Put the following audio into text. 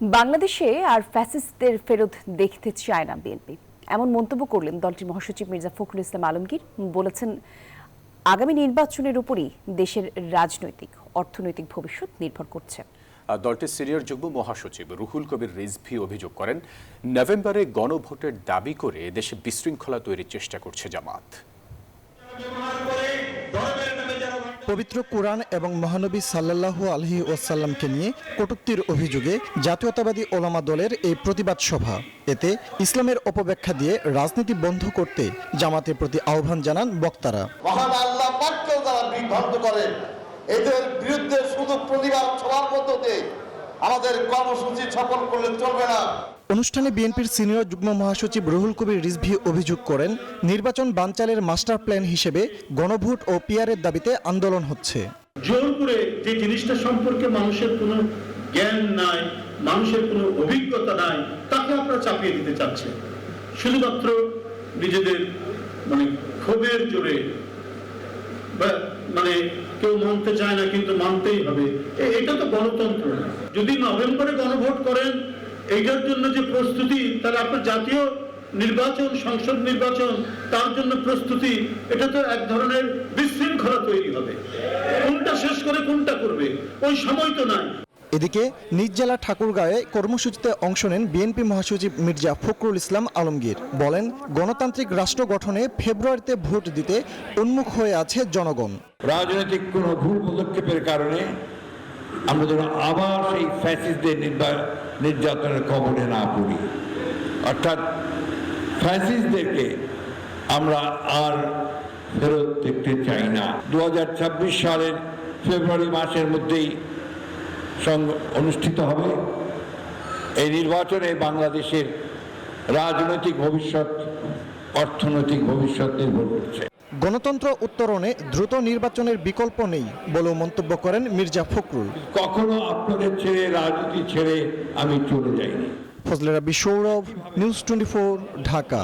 বাংলাদেশে আর ফ্যাসিস্টদের ফেরত দেখতে চায় না বিএনপি, এমন মন্তব্য করলেন দলটির মহাসচিব মির্জা ফখরুল ইসলাম আলমগীর। বলেছেন, আগামী নির্বাচনের উপরই দেশের রাজনৈতিক অর্থনৈতিক ভবিষ্যৎ নির্ভর করছে। দলটির সিনিয়র যুগ্ম মহাসচিব রুহুল কবির রিজভী অভিযোগ করেন, নভেম্বরে গণভোটের দাবি করে দেশে বিশৃঙ্খলা তৈরির চেষ্টা করছে জামাত। পবিত্র কোরআন এবং মহানবী সাল্লাল্লাহু আলাইহি ওয়াসাল্লামকে নিয়ে কটূক্তির অভিযোগে জাতীয়তাবাদী ওলামা দলের এই প্রতিবাদ সভা। এতে ইসলামের অপব্যাখ্যা দিয়ে রাজনীতি বন্ধ করতে জামাতের প্রতি আহ্বান জানান বক্তারা। মহান আল্লাহ পাককেও যারা বিভ্রান্ত করে, এদের বিরুদ্ধে শুধু প্রতিবাদ সভার মধ্যে আমাদের কর্মসূচি সফল করলে চলবে না। অনুষ্ঠানে বিএনপির সিনিয়র যুগ্ম মহাসচিব রুহুল কবির রিজভী অভিযোগ করেন, নির্বাচন বানচালের মাস্টার প্ল্যান হিসেবে গণভোট ও পিআরের দাবিতে আন্দোলন হচ্ছে। জোর করে যে জিনিসটা সম্পর্কে মানুষের কোনো জ্ঞান নাই, মানুষের কোনো অভিজ্ঞতা নাই, তাকে আপনারা চাপিয়ে দিতে চাচ্ছেন শুধুমাত্র নিজেদের ক্ষোভের জোরে। কেউ মানতে চায় না, কিন্তু মানতেই হবে। এটা তো গণতন্ত্র না। যদি নভেম্বরে গণভোট করেন এইটার জন্য যে প্রস্তুতি, তাহলে আপনার জাতীয় নির্বাচন, সংসদ নির্বাচন, তার জন্য প্রস্তুতি, এটা তো এক ধরনের বিশৃঙ্খলা তৈরি হবে। কোনটা শেষ করে কোনটা করবে, ওই সময় তো নাই। এদিকে নিজ জেলা ঠাকুরগাঁয়ে কর্মসূচিতে অংশ নেন বিএনপি মহাসচিব মির্জা ফখরুল ইসলাম আলমগীর। বলেন, গণতান্ত্রিক রাষ্ট্র গঠনে ফেব্রুয়ারিতে ভোট দিতে উন্মুখ হয়ে আছে জনগণ। রাজনৈতিক কোনো ভুল পদক্ষেপের কারণে আমরা যেন আবার সেই ফ্যাসিস্টদের নির্যাতনের কবলে না পড়ি, অর্থাৎ ফ্যাসিস্টদেরকে আমরা আর ফেরত দেখতে চাই না। 2026 সালের ফেব্রুয়ারি মাসের মধ্যেই অনুষ্ঠিত হবে এই নির্বাচনে বাংলাদেশের রাজনৈতিক ভবিষ্যৎ, অর্থনৈতিক ভবিষ্যৎ নির্ভর করছে। গণতন্ত্র উত্তরণে দ্রুত নির্বাচনের বিকল্প নেই বলেও মন্তব্য করেন মির্জা ফখরুল। কখনো আপনাদের ছেড়ে, রাজনীতি ছেড়ে আমি চলে যাইনি। ফজলে রাব্বি, সৌরভ, নিউজ 24, ঢাকা।